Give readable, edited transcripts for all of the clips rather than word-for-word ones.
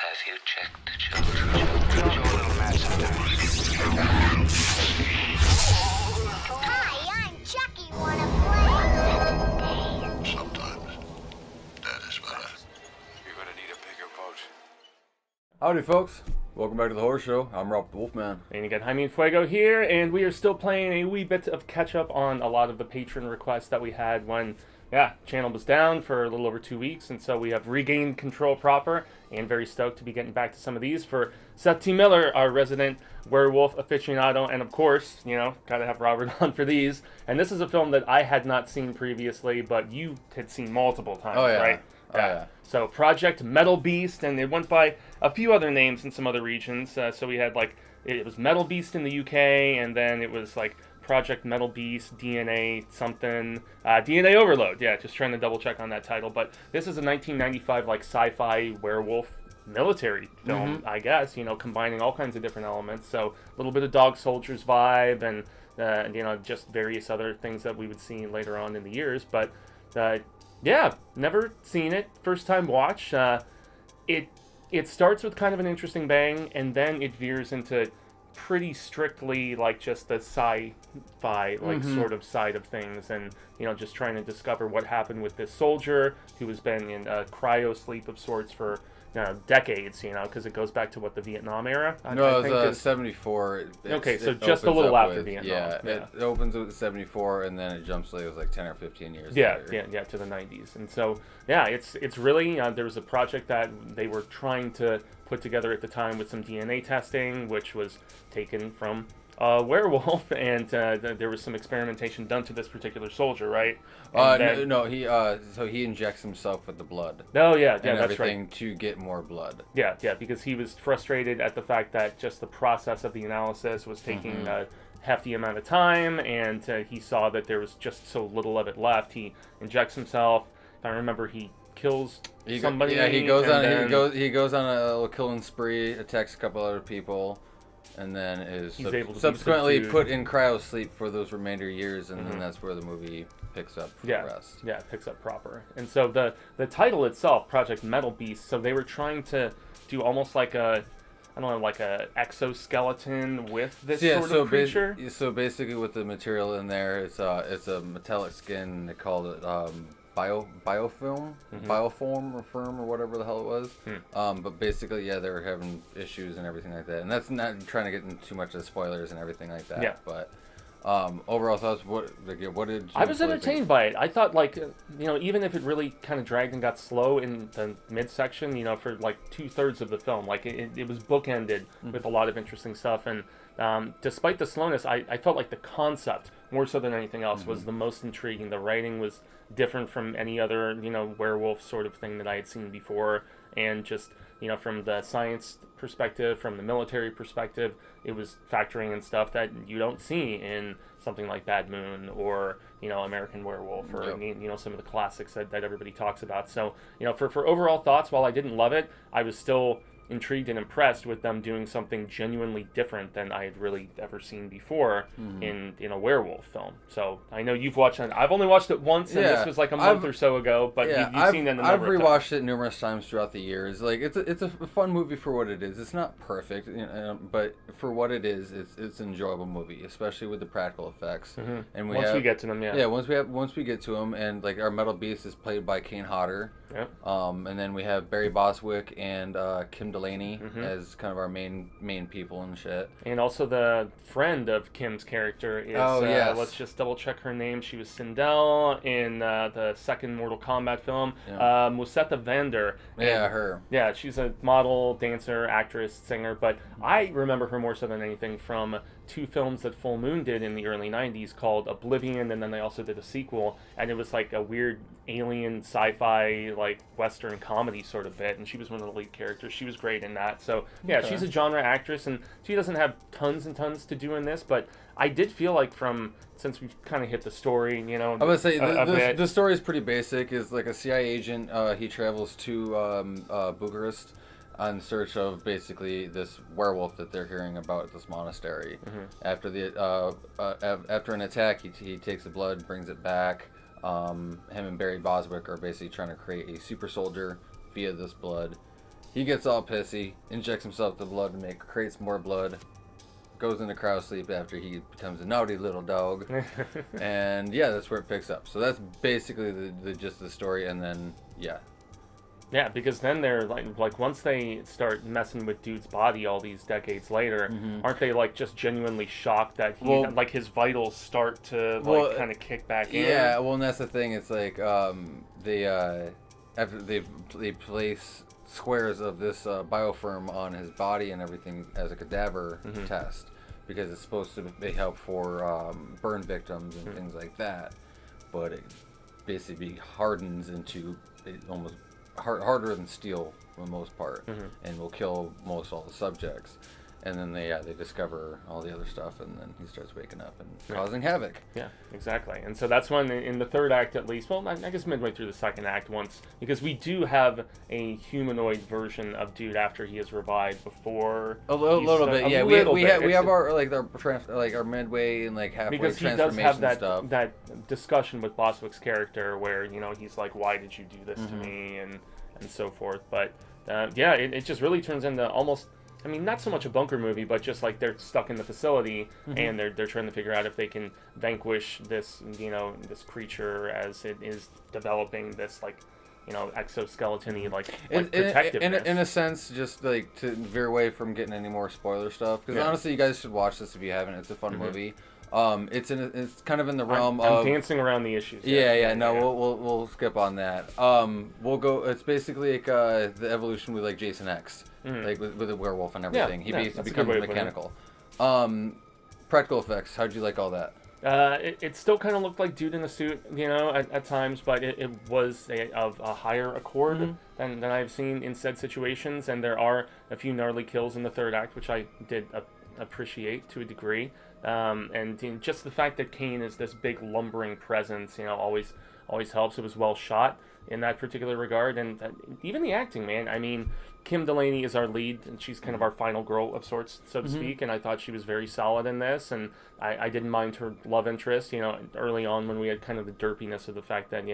Have you checked the children? You're a little mad sometimes. Hi, I'm Chucky. Wanna play? Sometimes that is better. You're gonna need a bigger boat. Howdy, folks. Welcome back to the Horror Show. I'm Rob the Wolfman. And you got Jaime and Fuego here, and we are still playing a wee bit of catch-up on a lot of the patron requests that we had when, channel was down for a little over 2 weeks, and so we have regained control proper, and very stoked to be getting back to some of these for Seth T. Miller, our resident werewolf aficionado, and of course, gotta have Robert on for these. And this is a film that I had not seen previously, but you had seen multiple times, right? Yeah. So Project Metal Beast, and it went by a few other names in some other regions. So we had it was Metal Beast in the UK, and then it was Project Metal Beast, DNA something, DNA Overload. Yeah, just trying to double check on that title. But this is a 1995 sci-fi werewolf military film, I guess. Combining all kinds of different elements. So a little bit of Dog Soldiers vibe, and just various other things that we would see later on in the years. But yeah, never seen it. First time watch. It starts with kind of an interesting bang, and then it veers into pretty strictly just the sci-fi sort of side of things, and just trying to discover what happened with this soldier who has been in a cryo sleep of sorts for decades, because it goes back to the Vietnam era. No, it was 74. Okay, so just a little after Vietnam. Yeah, it opens with 74, and then it jumps it was 10 or 15 years later. Yeah, To the 90s. And so, it's really, there was a project that they were trying to put together at the time with some DNA testing, which was taken from a werewolf, and there was some experimentation done to this particular soldier, right? He injects himself with the blood. Oh, yeah, and that's everything right. to get more blood. Yeah, because he was frustrated at the fact that just the process of the analysis was taking a hefty amount of time, and he saw that there was just so little of it left. He injects himself. If I remember, he kills somebody. He goes on a little killing spree, attacks a couple other people, and then is subsequently put in cryo sleep for those remainder years, and then that's where the movie picks up the rest. Yeah, it picks up proper. And so the title itself, Project Metal Beast, so they were trying to do almost like a exoskeleton with this sort of creature. So basically, with the material in there, it's a metallic skin. They called it biofilm, bioform or firm or whatever the hell it was. But basically, they were having issues and everything like that. And that's not trying to get into too much of the spoilers and everything like that. Yeah. But overall thoughts, what did you I was entertained by it. I thought even if it really kind of dragged and got slow in the midsection, for 2/3 of the film, it was bookended with a lot of interesting stuff. And despite the slowness, I felt like the concept, more so than anything else, was the most intriguing. The writing was different from any other, werewolf sort of thing that I had seen before. And just, from the science perspective, from the military perspective, it was factoring in stuff that you don't see in something like Bad Moon or, American Werewolf or, some of the classics that everybody talks about. So, for overall thoughts, while I didn't love it, I was still intrigued and impressed with them doing something genuinely different than I had really ever seen before in a werewolf film. So I know you've watched it. I've only watched it once, and this was a month or so ago. But you've seen it a number of times. I've rewatched it numerous times throughout the years. It's a fun movie for what it is. It's not perfect, but for what it is, it's an enjoyable movie, especially with the practical effects. And once we get to them, once we get to them, and our Metal Beast is played by Kane Hodder. Yep. And then we have Barry Bostwick and Kim Delaney as kind of our main people and shit. And also the friend of Kim's character is, let's just double check her name. She was Sindel in the second Mortal Kombat film, Musetta Vander. Her. Yeah, she's a model, dancer, actress, singer, but I remember her more so than anything from 2 films that Full Moon did in the early 90s called Oblivion, and then they also did a sequel, and it was a weird alien sci-fi western comedy sort of bit, and she was one of the lead characters. She was great in that. So she's a genre actress, and she doesn't have tons and tons to do in this, but I did feel since we've kind of hit the story, I would say the story is pretty basic. Is a CIA agent. He travels to Bucharest in search of basically this werewolf that they're hearing about at this monastery. After an attack, he takes the blood, brings it back. Him and Barry Bostwick are basically trying to create a super soldier via this blood, He gets all pissy, injects himself with blood creates more blood, goes into cryo sleep after he becomes a naughty little dog, and yeah, that's where it picks up. So that's basically the gist of the story, and then yeah. Yeah, because then they're like once they start messing with dude's body all these decades later, aren't they like just genuinely shocked that like his vitals start to like kind of kick back in? Yeah, well, and that's the thing. It's like they after they place squares of this biofilm on his body and everything as a cadaver test because it's supposed to be help for burn victims and things like that, but it basically hardens into almost harder than steel for the most part, and will kill most all the subjects. And then they discover all the other stuff, and then he starts waking up and causing havoc. Yeah, exactly. And so that's when, in the third act at least, well, I guess midway through the second act because we do have a humanoid version of dude after he is revived before. A little bit, yeah. We have our midway and like halfway because transformation he does have stuff. that discussion with Bostwick's character where he's like, why did you do this to me, and so forth. But it just really turns into almost. I mean, not so much a bunker movie, but just like they're stuck in the facility and they're trying to figure out if they can vanquish this, this creature as it is developing this exoskeleton-y protectiveness. In a sense, just like to veer away from getting any more spoiler stuff, because honestly, you guys should watch this if you haven't. It's a fun movie. It's kind of in the realm of... I'm dancing around the issues. We'll skip on that. We'll go... It's basically like the evolution with like Jason X, like with a werewolf and everything. He basically becomes mechanical. Practical effects. How'd you like all that? It still kind of looked like dude in a suit, at times, but it was of a higher accord than I've seen in said situations, and there are a few gnarly kills in the third act, which I did appreciate to a degree. And just the fact that Kane is this big lumbering presence, always helps. It was well shot in that particular regard, and even the acting, man. I mean, Kim Delaney is our lead, and she's kind of our final girl of sorts, so to speak. And I thought she was very solid in this, and I didn't mind her love interest. Early on when we had kind of the derpiness of the fact that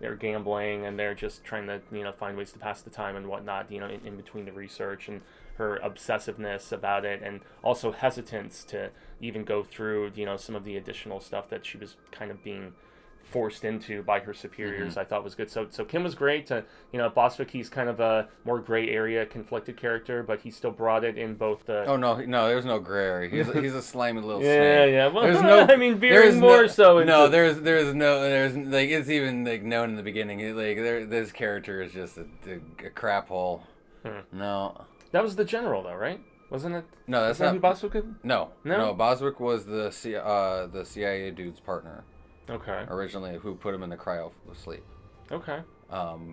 they're gambling and they're just trying to find ways to pass the time and whatnot. In between the research and her obsessiveness about it, and also hesitance to even go through some of the additional stuff that she was kind of being forced into by her superiors. I thought was good. So Kim was great. Bostwick, he's kind of a more gray area conflicted character, but he still brought it in both the... Oh no, there's no gray area. He's a slimy little snake. Yeah. Well, there's no. I mean, veering more so. There's like it's even like known in the beginning. This character is just a crap hole. No. That was the general, though, right? Wasn't it? No, that's not who Bostwick is? No. Bostwick was the CIA dude's partner. Okay. Originally, who put him in the cryo sleep. Okay. I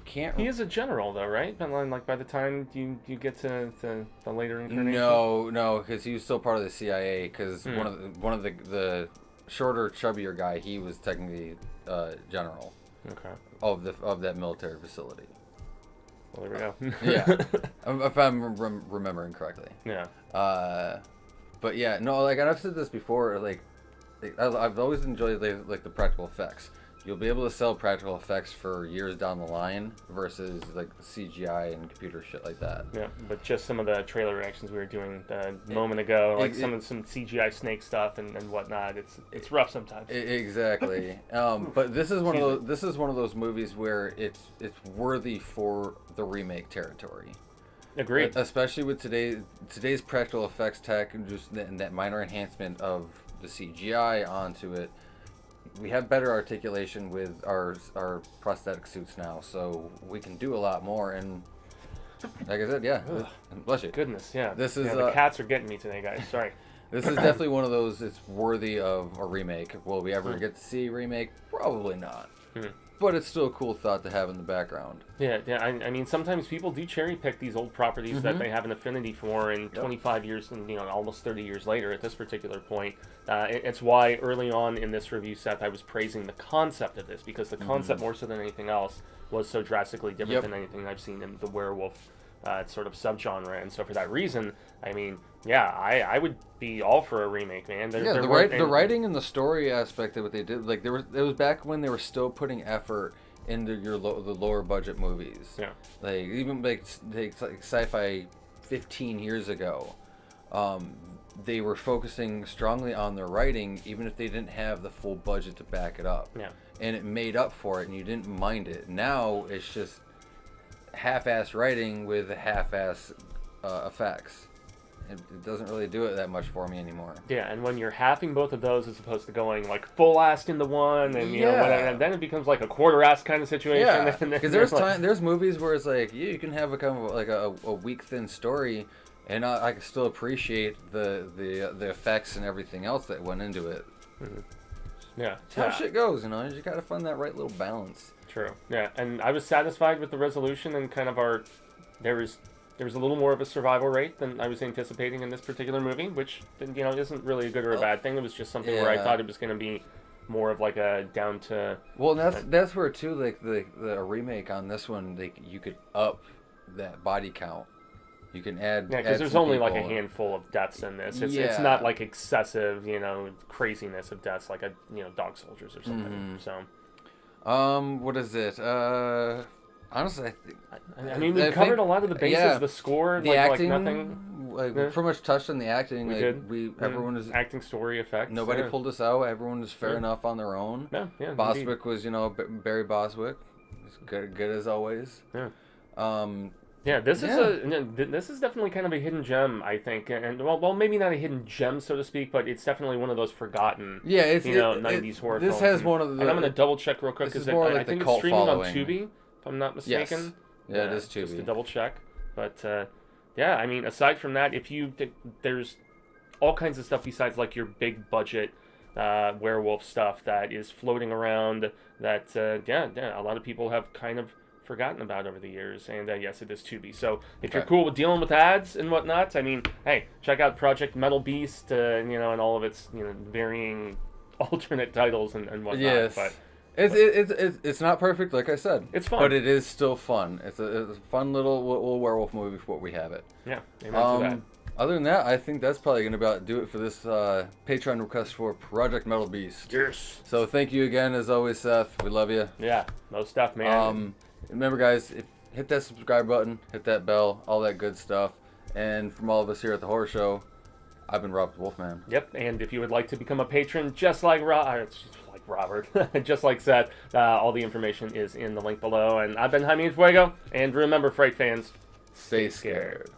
can't. He is a general, though, right? But like by the time you get to the later incarnation. No, because he was still part of the CIA. Because one of the shorter, chubbier guy, he was technically general. Okay. Of that military facility. Well, there we go. Yeah, if I'm remembering correctly. Yeah. But yeah, no, like I've said this before, like I've always enjoyed like the practical effects. You'll be able to sell practical effects for years down the line versus like CGI and computer shit like that. Yeah, but just some of the trailer reactions we were doing a moment ago, like some CGI snake stuff and whatnot. It's rough sometimes. Exactly. But this is one of those movies where it's worthy for the remake territory. Agreed. Especially with today's practical effects tech and just that minor enhancement of the CGI onto it. We have better articulation with our prosthetic suits now, so we can do a lot more. And like I said, bless you. Goodness, yeah. The cats are getting me today, guys. Sorry. This is definitely one of those. It's worthy of a remake. Will we ever get to see a remake? Probably not. But it's still a cool thought to have in the background. Yeah. I mean, sometimes people do cherry pick these old properties that they have an affinity for, and 25 years and almost 30 years later at this particular point, it's why early on in this review, Seth, I was praising the concept of this, because the concept more so than anything else was so drastically different than anything I've seen in the werewolf sort of subgenre. And so for that reason, I mean, I would be all for a remake, man. The writing and the story aspect of what they did, like it was back when they were still putting effort into the lower budget movies. Yeah. Like even like sci-fi 15 years ago, they were focusing strongly on their writing, even if they didn't have the full budget to back it up. Yeah. And it made up for it, and you didn't mind it. Now it's just half-ass writing with half-ass effects. It doesn't really do it that much for me anymore. Yeah, and when you're halving both of those as opposed to going like full ass into one, and you know, whatever, and then it becomes like a quarter ass kind of situation. Yeah, because there's movies where it's like you can have a kind of like a weak, thin story, and I can still appreciate the effects and everything else that went into it. Mm-hmm. Yeah, that's how shit goes, you know. You gotta find that right little balance. True. Yeah, and I was satisfied with the resolution and kind of there was a little more of a survival rate than I was anticipating in this particular movie, which, you know, isn't really a good or a bad thing. It was just something where I thought it was going to be more of like a down to... Well, that's where, too, like, the remake on this one, like, you could up that body count. You can add... Yeah, because there's only, like, a handful of deaths in this. It's not, like, excessive, you know, craziness of deaths like, dog soldiers or something, so... What is it? Honestly, I mean, we covered a lot of the bases, the score, the like, acting, like nothing. We pretty much touched on the acting. We like, did. Everyone was acting, story, effects. Nobody pulled us out. Everyone was fair enough on their own. Yeah, Boswick was, Barry Boswick, was good as always. Yeah. This is definitely kind of a hidden gem, I think, and well, maybe not a hidden gem, so to speak, but it's definitely one of those forgotten, 90s horror films. This has one of the. And I'm gonna double check real quick because I think it's streaming on Tubi, if I'm not mistaken. Yes. Yeah, it is Tubi. Just to double check, but yeah, I mean, aside from that, there's all kinds of stuff besides like your big budget werewolf stuff that is floating around that a lot of people have kind of forgotten about over the years, and yes, it is Tubi. So if you're cool with dealing with ads and whatnot, I mean, hey, check out Project Metal Beast, and all of its varying alternate titles and whatnot. Yes. But it's not perfect, like I said. It's fun, but it is still fun. It's a fun little werewolf movie for what we have it. Yeah, amen to that. Other than that, I think that's probably going to do it for this Patron request for Project Metal Beast. Yes. So thank you again, as always, Seth. We love you. Yeah, no stuff, man. Remember, guys, hit that subscribe button, hit that bell, all that good stuff. And from all of us here at the Horror Show, I've been Robert the Wolfman. Yep, and if you would like to become a patron, just like Robert, just like Seth, all the information is in the link below. And I've been Jaime Fuego, and remember, Fright fans, stay scared.